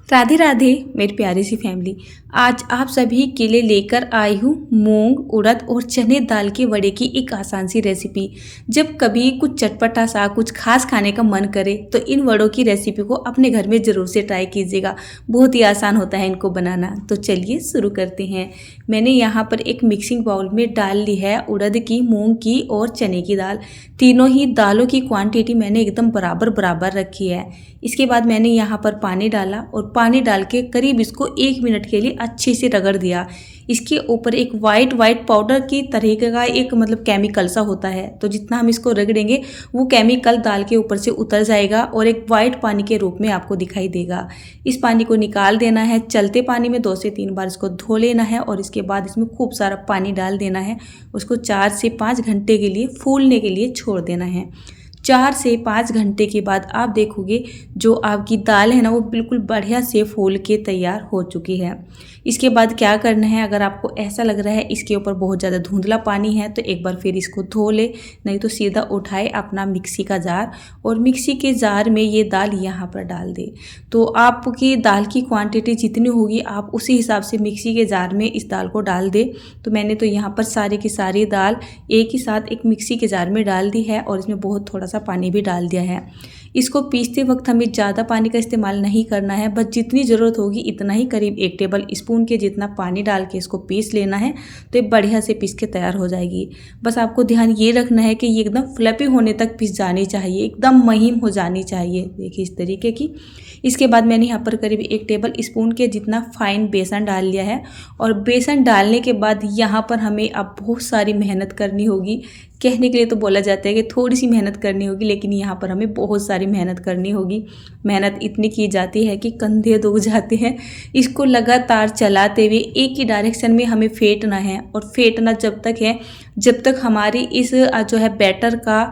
राधे राधे मेरी प्यारी सी फैमिली। आज आप सभी के लिए लेकर आई हूँ मूंग उड़द और चने दाल के वड़े की एक आसान सी रेसिपी। जब कभी कुछ चटपटा सा कुछ खास खाने का मन करे तो इन वड़ों की रेसिपी को अपने घर में ज़रूर से ट्राई कीजिएगा। बहुत ही आसान होता है इनको बनाना। तो चलिए शुरू करते हैं। मैंने यहाँ पर एक मिक्सिंग बाउल में डाल ली है उड़द की, मूंग की और चने की दाल। तीनों ही दालों की क्वांटिटी मैंने एकदम बराबर बराबर रखी है। इसके बाद मैंने यहाँ पर पानी डाला और पानी डाल के करीब इसको 1 मिनट के लिए अच्छे से रगड़ दिया। इसके ऊपर एक वाइट पाउडर की तरह का एक केमिकल सा होता है, तो जितना हम इसको रगड़ेंगे वो केमिकल दाल के ऊपर से उतर जाएगा और एक वाइट पानी के रूप में आपको दिखाई देगा। इस पानी को निकाल देना है। चलते पानी में 2 से 3 बार इसको धो लेना है और इसके बाद इसमें खूब सारा पानी डाल देना है। उसको 4 से 5 घंटे के लिए फूलने के लिए छोड़ देना है। 4 से 5 घंटे के बाद आप देखोगे जो आपकी दाल है ना वो बिल्कुल बढ़िया से फूल के तैयार हो चुकी है। इसके बाद क्या करना है, अगर आपको ऐसा लग रहा है इसके ऊपर बहुत ज़्यादा धुंधला पानी है तो एक बार फिर इसको धो ले, नहीं तो सीधा उठाए अपना मिक्सी का जार और मिक्सी के जार में ये दाल यहाँ पर डाल दे। तो आपकी दाल की क्वांटिटी जितनी होगी आप उसी हिसाब से मिक्सी के जार में इस दाल को डाल दे। तो मैंने तो यहाँ पर सारी की सारी दाल एक ही साथ एक मिक्सी के जार में डाल दी है और इसमें बहुत थोड़ा सा पानी भी डाल दिया है। इसको पीसते वक्त हमें ज़्यादा पानी का इस्तेमाल नहीं करना है, बस जितनी ज़रूरत होगी इतना ही, करीब 1 टेबल स्पून के जितना पानी डाल के इसको पीस लेना है तो ये बढ़िया से पीस के तैयार हो जाएगी। बस आपको ध्यान ये रखना है कि ये एकदम फ्लफी होने तक पीस जानी चाहिए, एकदम महीन हो जानी चाहिए। देखिए इस तरीके की। इसके बाद मैंने यहाँ पर करीब 1 टेबल स्पून के जितना फाइन बेसन डाल लिया है और बेसन डालने के बाद यहाँ पर हमें अब बहुत सारी मेहनत करनी होगी। कहने के लिए तो बोला जाता है कि थोड़ी सी मेहनत करनी होगी, लेकिन यहाँ पर हमें बहुत सारी मेहनत करनी होगी। मेहनत इतनी की जाती है कि कंधे दुख जाते हैं। इसको लगातार चलाते हुए एक ही डायरेक्शन में हमें फेंटना है और फेंटना जब तक है जब तक हमारी इस जो है बैटर का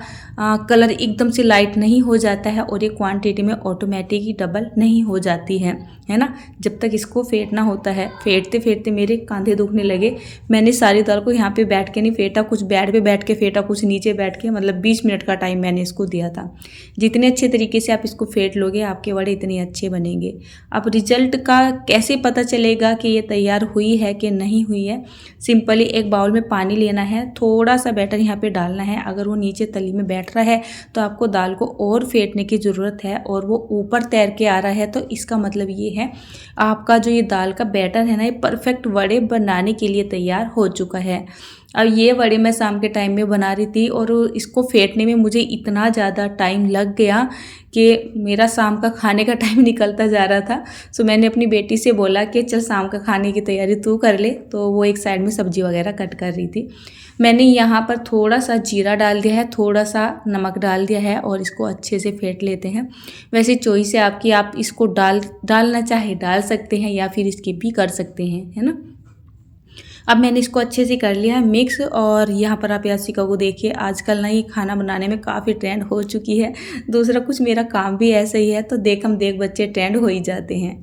कलर एकदम से लाइट नहीं हो जाता है और ये क्वांटिटी में ऑटोमेटिक ही डबल नहीं हो जाती है ना। जब तक इसको फेंटना होता है। फेंटते फेंटते मेरे कंधे दुखने लगे। मैंने सारी दाल को यहाँ पे बैठ के नहीं फेंटा, कुछ बेड पे बैठ के फेंटा, कुछ नीचे बैठ के, 20 मिनट का टाइम मैंने इसको दिया था। जितने अच्छे तरीके से आप इसको फेंट लोगे आपके वड़े इतने अच्छे बनेंगे। अब रिजल्ट का कैसे पता चलेगा कि ये तैयार हुई है कि नहीं हुई है, सिंपली एक बाउल में पानी लेना है, थोड़ा सा बैटर यहाँ पे डालना है। अगर वो नीचे तली में बैठ रहा है तो आपको दाल को और फेंटने की ज़रूरत है और वो ऊपर तैर के आ रहा है तो इसका मतलब ये है आपका जो ये दाल का बैटर है ना ये परफेक्ट वड़े बनाने के लिए तैयार हो चुका है। अब ये वड़े मैं शाम के टाइम में बना रही थी और इसको फेंटने में मुझे इतना ज़्यादा टाइम लग गया कि मेरा शाम का खाने का टाइम निकलता जा रहा था। सो मैंने अपनी बेटी से बोला कि चल शाम का खाने की तैयारी तू कर ले, तो वो एक साइड में सब्जी वगैरह कट कर रही थी। मैंने यहाँ पर थोड़ा सा जीरा डाल दिया है, थोड़ा सा नमक डाल दिया है और इसको अच्छे से फेंट लेते हैं। वैसे चॉइस है आपकी, आप इसको डालना चाहे डाल सकते हैं या फिर स्किप भी कर सकते हैं, है ना। अब मैंने इसको अच्छे से कर लिया है मिक्स और यहाँ पर आप यासिका को देखिए, आजकल ना ये खाना बनाने में काफ़ी ट्रेंड हो चुकी है। दूसरा कुछ मेरा काम भी ऐसा ही है, तो देख बच्चे ट्रेंड हो ही जाते हैं।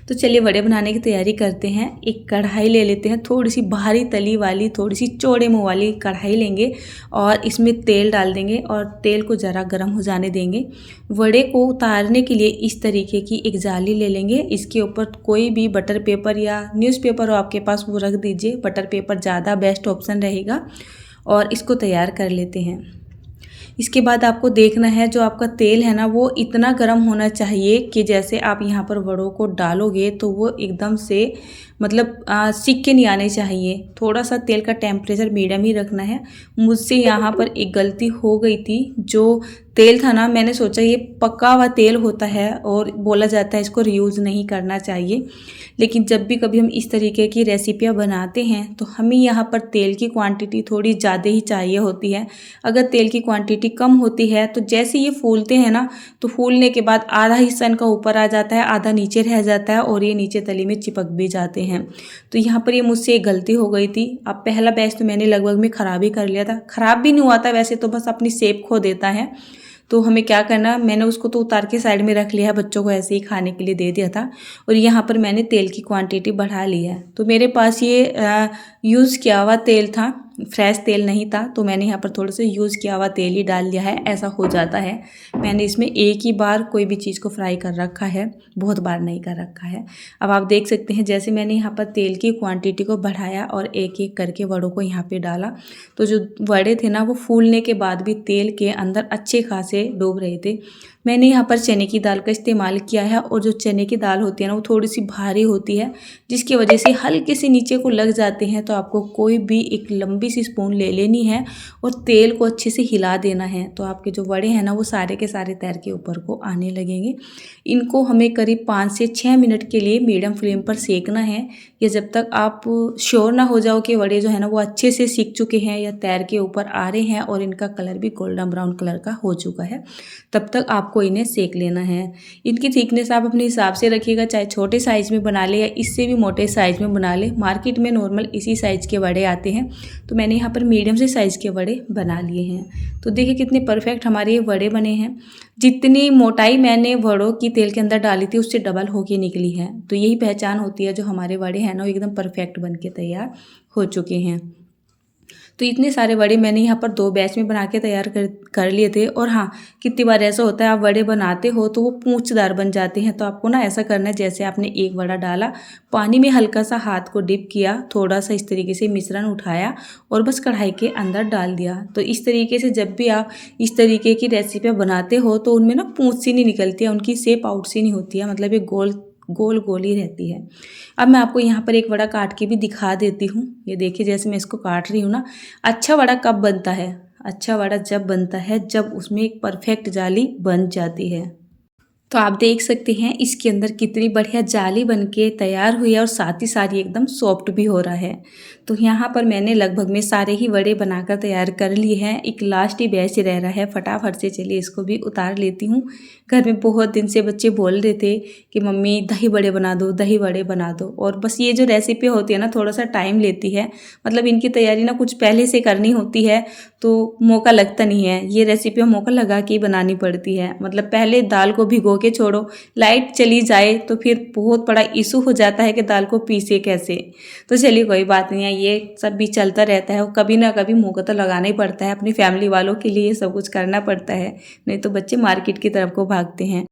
तो चलिए वड़े बनाने की तैयारी करते हैं। एक कढ़ाई ले लेते हैं, थोड़ी सी भारी तली वाली, थोड़ी सी चौड़े मुँह वाली कढ़ाई लेंगे और इसमें तेल डाल देंगे और तेल को ज़रा गर्म हो जाने देंगे। वड़े को उतारने के लिए इस तरीके की एक जाली ले लेंगे। इसके ऊपर कोई भी बटर पेपर या न्यूज़पेपर हो आपके पास वो रख दीजिए। बटर पेपर ज़्यादा बेस्ट ऑप्शन रहेगा और इसको तैयार कर लेते हैं। इसके बाद आपको देखना है जो आपका तेल है ना वो इतना गर्म होना चाहिए कि जैसे आप यहाँ पर वड़ों को डालोगे तो वो एकदम से सिक के नहीं आने चाहिए। थोड़ा सा तेल का टेम्परेचर मीडियम ही रखना है। मुझसे यहाँ पर एक गलती हो गई थी। जो तेल था ना, मैंने सोचा ये पका हुआ तेल होता है और बोला जाता है इसको रीयूज़ नहीं करना चाहिए, लेकिन जब भी कभी हम इस तरीके की रेसिपियाँ बनाते हैं तो हमें यहाँ पर तेल की क्वांटिटी थोड़ी ज़्यादा ही चाहिए होती है। अगर तेल की क्वांटिटी कम होती है तो जैसे ये फूलते हैं ना, तो फूलने के बाद आधा हिस्सा इनका ऊपर आ जाता है, आधा नीचे रह जाता है और ये नीचे तली में चिपक भी जाते हैं। तो यहाँ पर ये मुझसे एक गलती हो गई थी। अब पहला बैच तो मैंने लगभग में ख़राब ही कर लिया था। ख़राब भी नहीं हुआ था वैसे तो, बस अपनी शेप खो देता है। तो हमें क्या करना, मैंने उसको तो उतार के साइड में रख लिया है, बच्चों को ऐसे ही खाने के लिए दे दिया था। और यहाँ पर मैंने तेल की क्वांटिटी बढ़ा ली है। तो मेरे पास ये यूज़ किया हुआ तेल था, फ्रेश तेल नहीं था, तो मैंने यहाँ पर थोड़ा सा यूज़ किया हुआ तेल ही डाल दिया है। ऐसा हो जाता है। मैंने इसमें एक ही बार कोई भी चीज़ को फ्राई कर रखा है, बहुत बार नहीं कर रखा है। अब आप देख सकते हैं जैसे मैंने यहाँ पर तेल की क्वांटिटी को बढ़ाया और एक एक करके वड़ों को यहाँ पे डाला, तो जो वड़े थे ना वो फूलने के बाद भी तेल के अंदर अच्छे खासे डूब रहे थे। मैंने यहाँ पर चने की दाल का इस्तेमाल किया है, और जो चने की दाल होती है ना वो थोड़ी सी भारी होती है, जिसकी वजह से हल्के से नीचे को लग जाते हैं। तो आपको कोई भी एक लंबी सी स्पून ले लेनी है और तेल को अच्छे से हिला देना है, तो आपके जो वड़े हैं ना वो सारे के सारे तैर के ऊपर को आने लगेंगे। इनको हमें करीब 5 से 6 मिनट के लिए मीडियम फ्लेम पर सेकना है, या जब तक आप श्योर ना हो जाओ कि वड़े जो है ना वो अच्छे से सीख चुके हैं या तैर के ऊपर आ रहे हैं और इनका कलर भी गोल्डन ब्राउन कलर का हो चुका है, तब तक आपको इन्हें सेक लेना है। इनकी थिकनेस आप अपने हिसाब से रखिएगा, चाहे छोटे साइज़ में बना ले या इससे भी मोटे साइज़ में बना ले। मार्केट में नॉर्मल इसी साइज़ के वड़े आते हैं, तो मैंने यहाँ पर मीडियम से साइज़ के वड़े बना लिए हैं। तो देखिए कितने परफेक्ट हमारे ये वड़े बने हैं। जितनी मोटाई मैंने वड़ों की तेल के अंदर डाली थी उससे डबल होके निकली है। तो यही पहचान होती है जो हमारे वड़े हैं ना वो एकदम परफेक्ट बन के तैयार हो चुके हैं। तो इतने सारे वड़े मैंने यहाँ पर 2 बैच में बना के तैयार कर लिए थे। और हाँ, कितनी बार ऐसा होता है आप वड़े बनाते हो तो वो पूंछदार बन जाते हैं, तो आपको ना ऐसा करना है, जैसे आपने एक वड़ा डाला, पानी में हल्का सा हाथ को डिप किया, थोड़ा सा इस तरीके से मिश्रण उठाया और बस कढ़ाई के अंदर डाल दिया। तो इस तरीके से जब भी आप इस तरीके की रेसिपी बनाते हो तो उनमें ना पूंछ सी नहीं निकलती है, उनकी शेप आउट सी नहीं होती है, मतलब ये गोल गोल गोल ही रहती है। अब मैं आपको यहाँ पर एक वड़ा काट के भी दिखा देती हूँ। ये देखिए जैसे मैं इसको काट रही हूँ ना। अच्छा वड़ा कब बनता है? अच्छा वड़ा जब बनता है जब उसमें एक परफेक्ट जाली बन जाती है। तो आप देख सकते हैं इसके अंदर कितनी बढ़िया जाली बनके तैयार हुई है और साथ ही साथ ये एकदम सॉफ्ट भी हो रहा है। तो यहाँ पर मैंने लगभग में सारे ही वड़े बनाकर तैयार कर लिए हैं। एक लास्ट ही बैच रह रहा है, फटाफट से चलिए इसको भी उतार लेती हूँ। घर में बहुत दिन से बच्चे बोल रहे थे कि मम्मी दही वड़े बना दो, दही वड़े बना दो। और बस ये जो रेसिपी होती है ना थोड़ा सा टाइम लेती है, मतलब इनकी तैयारी ना कुछ पहले से करनी होती है, तो मौका लगता नहीं है। ये रेसिपी मौका लगा के ही बनानी पड़ती है। मतलब पहले दाल को भिगो के छोड़ो, लाइट चली जाए तो फिर बहुत बड़ा इशू हो जाता है कि दाल को पीसे कैसे। तो चलिए कोई बात नहीं है, ये सब भी चलता रहता है और कभी ना कभी मौका तो लगाना ही पड़ता है। अपनी फैमिली वालों के लिए सब कुछ करना पड़ता है, नहीं तो बच्चे मार्केट की तरफ को भागते हैं।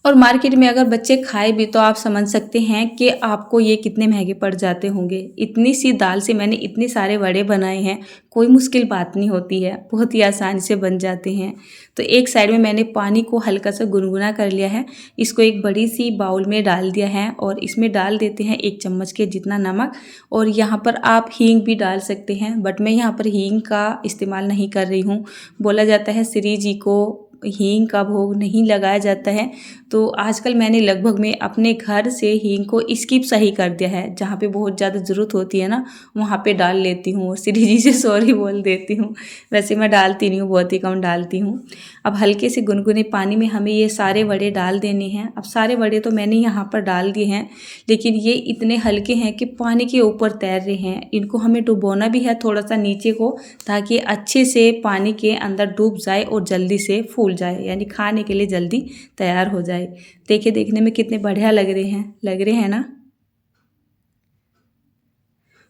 और मार्केट में अगर बच्चे खाए भी तो आप समझ सकते हैं कि आपको ये कितने महंगे पड़ जाते होंगे। इतनी सी दाल से मैंने इतने सारे वड़े बनाए हैं, कोई मुश्किल बात नहीं होती है, बहुत ही आसानी से बन जाते हैं। तो एक साइड में मैंने पानी को हल्का सा गुनगुना कर लिया है, इसको एक बड़ी सी बाउल में डाल दिया है और इसमें डाल देते हैं 1 चम्मच के जितना नमक। और यहाँ पर आप हींग भी डाल सकते हैं, बट मैं यहाँ पर हींग का इस्तेमाल नहीं कर रही हूँ। बोला जाता है श्री जी को हींग का भोग नहीं लगाया जाता है, तो आजकल मैंने लगभग में अपने घर से हींग को स्किप सही कर दिया है। जहाँ पे बहुत ज़्यादा ज़रूरत होती है ना वहाँ पे डाल लेती हूँ और श्री जी से सॉरी बोल देती हूँ। वैसे मैं डालती नहीं हूँ, बहुत ही कम डालती हूँ। अब हल्के से गुनगुने पानी में हमें ये सारे वड़े डाल देने हैं। अब सारे वड़े तो मैंने यहाँ पर डाल दिए हैं, लेकिन ये इतने हल्के हैं कि पानी के ऊपर तैर रहे हैं। इनको हमें डुबोना भी है थोड़ा सा नीचे को, ताकि अच्छे से पानी के अंदर डूब जाए और जल्दी से फूल जाए, यानी खाने के लिए जल्दी तैयार हो जाए। देखिए देखने में कितने बढ़िया लग रहे हैं ना।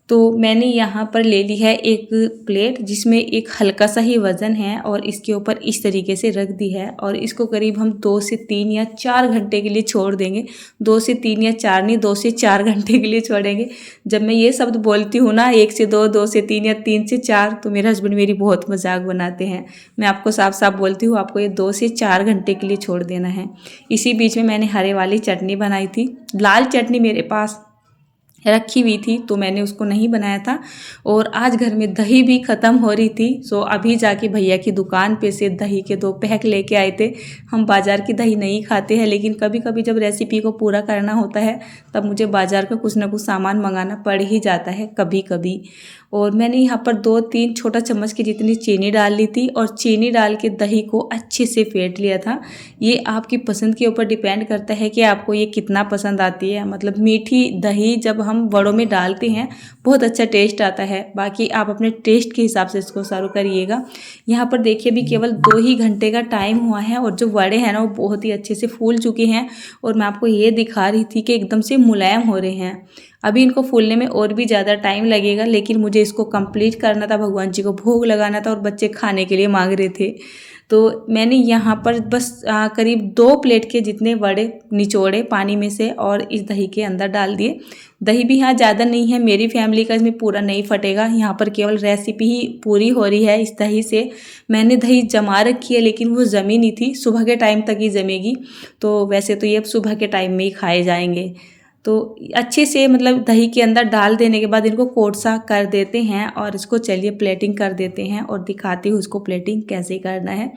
तो मैंने यहाँ पर ले ली है एक प्लेट जिसमें एक हल्का सा ही वज़न है और इसके ऊपर इस तरीके से रख दी है और इसको करीब हम 2 से 3 या 4 घंटे के लिए छोड़ देंगे। 2 से 3 या 4 नहीं, 2 से 4 घंटे के लिए छोड़ेंगे। जब मैं ये शब्द बोलती हूँ ना 1 से 2, 2 से 3 या 3 से 4, तो मेरे हस्बैंड मेरी बहुत मजाक बनाते हैं। मैं आपको साफ साफ बोलती हूँ, आपको ये 2 से 4 घंटे के लिए छोड़ देना है। इसी बीच में मैंने हरे वाली चटनी बनाई थी। लाल चटनी मेरे पास रखी हुई थी तो मैंने उसको नहीं बनाया था। और आज घर में दही भी ख़त्म हो रही थी, सो अभी जाके भैया की दुकान पे से दही के 2 पैक लेके आए थे। हम बाज़ार की दही नहीं खाते हैं, लेकिन कभी कभी जब रेसिपी को पूरा करना होता है तब मुझे बाज़ार का कुछ ना कुछ सामान मंगाना पड़ ही जाता है कभी कभी। और मैंने यहाँ पर 2-3 छोटा चम्मच की जितनी चीनी डाल ली थी और चीनी डाल के दही को अच्छे से फेंट लिया था। ये आपकी पसंद के ऊपर डिपेंड करता है कि आपको ये कितना पसंद आती है। मतलब मीठी दही जब हम वड़ों में डालते हैं बहुत अच्छा टेस्ट आता है। बाकी आप अपने टेस्ट के हिसाब से इसको सर्व करिएगा। यहाँ पर देखिए भी केवल 2 ही घंटे का टाइम हुआ है और जो वड़े हैं ना वो बहुत ही अच्छे से फूल चुके हैं और मैं आपको ये दिखा रही थी कि एकदम से मुलायम हो रहे हैं। अभी इनको फूलने में और भी ज़्यादा टाइम लगेगा, लेकिन मुझे इसको कंप्लीट करना था, भगवान जी को भोग लगाना था और बच्चे खाने के लिए मांग रहे थे। तो मैंने यहाँ पर बस करीब 2 प्लेट के जितने वड़े निचोड़े पानी में से और इस दही के अंदर डाल दिए। दही भी यहाँ ज़्यादा नहीं है, मेरी फैमिली का इसमें पूरा नहीं फटेगा, यहाँ पर केवल रेसिपी ही पूरी हो रही है इस दही से। मैंने दही जमा रखी है लेकिन वो जमी नहीं थी, सुबह के टाइम तक ही जमेगी। तो वैसे तो ये अब सुबह के टाइम में ही खाए जाएंगे। तो अच्छे से मतलब दही के अंदर डाल देने के बाद इनको कोट सा कर देते हैं और इसको चलिए प्लेटिंग कर देते हैं और दिखाती हूँ उसको प्लेटिंग कैसे करना है।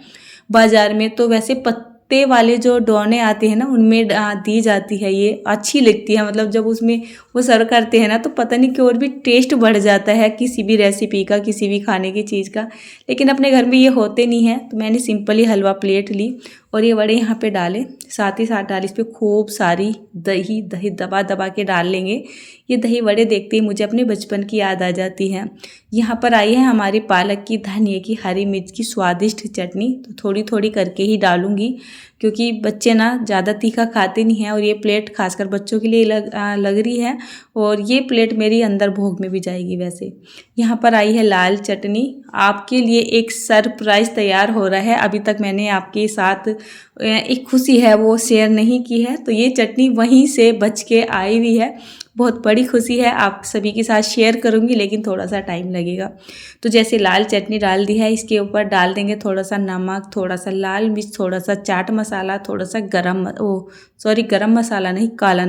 बाज़ार में तो वैसे पत्ते वाले जो डोने आते हैं ना, उनमें दी जाती है, ये अच्छी लगती है। मतलब जब उसमें वो सर्व करते हैं ना तो पता नहीं क्यों और भी टेस्ट बढ़ जाता है किसी भी रेसिपी का, किसी भी खाने की चीज़ का। लेकिन अपने घर में ये होते नहीं हैं, तो मैंने सिंपली हलवा प्लेट ली और ये वड़े यहाँ पे डाले, साथ ही साथ डाली इस पर खूब सारी दही। दही दबा दबा के डाल लेंगे। ये दही वड़े देखते ही मुझे अपने बचपन की याद आ जाती है। यहाँ पर आई है हमारी पालक की, धनिया की, हरी मिर्च की स्वादिष्ट चटनी। तो थोड़ी थोड़ी करके ही डालूंगी क्योंकि बच्चे ना ज़्यादा तीखा खाते नहीं हैं और ये प्लेट खासकर बच्चों के लिए लग रही है और ये प्लेट मेरी अंदर भोग में भी जाएगी। वैसे यहाँ पर आई है लाल चटनी। आपके लिए एक सरप्राइज़ तैयार हो रहा है, अभी तक मैंने आपके साथ एक खुशी है वो शेयर नहीं की है। तो ये चटनी वहीं से बच के आई हुई है, बहुत बड़ी खुशी है, आप सभी के साथ शेयर करूंगी लेकिन थोड़ा सा टाइम लगेगा। तो जैसे लाल चटनी डाल दी है, इसके ऊपर डाल देंगे थोड़ा सा नमक, थोड़ा सा लाल मिर्च, थोड़ा सा चाट मसाला, थोड़ा सा गरम मसाला नहीं, काला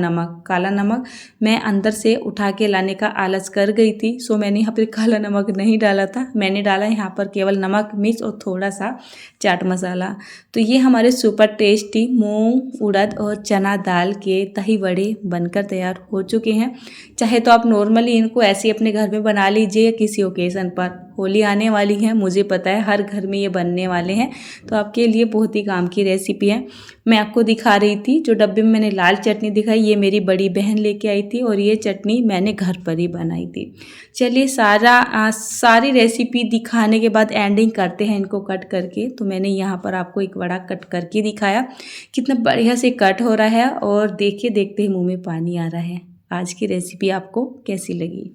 नमक मैं अंदर से उठा के लाने का आलस कर गई थी, सो मैंने यहाँ पर काला नमक नहीं डाला था। मैंने डाला यहाँ पर केवल नमक, मिर्च और थोड़ा सा चाट मसाला। तो ये हमारे सुपर टेस्टी मूंग, उड़द और चना दाल के दही वड़े बनकर तैयार हो चुके हैं। चाहे तो आप नॉर्मली इनको ऐसे ही अपने घर में बना लीजिए किसी ओकेज़न पर। होली आने वाली है, मुझे पता है हर घर में ये बनने वाले हैं, तो आपके लिए बहुत ही काम की रेसिपी है। मैं आपको दिखा रही थी जो डब्बे में मैंने लाल चटनी दिखाई, ये मेरी बड़ी बहन लेके आई थी और ये चटनी मैंने घर पर ही बनाई थी। चलिए सारी रेसिपी दिखाने के बाद एंडिंग करते हैं इनको कट करके। तो मैंने यहाँ पर आपको एक वड़ा कट करके दिखाया, कितना बढ़िया से कट हो रहा है और देखिए देखते ही मुँह में पानी आ रहा है। आज की रेसिपी आपको कैसी लगी?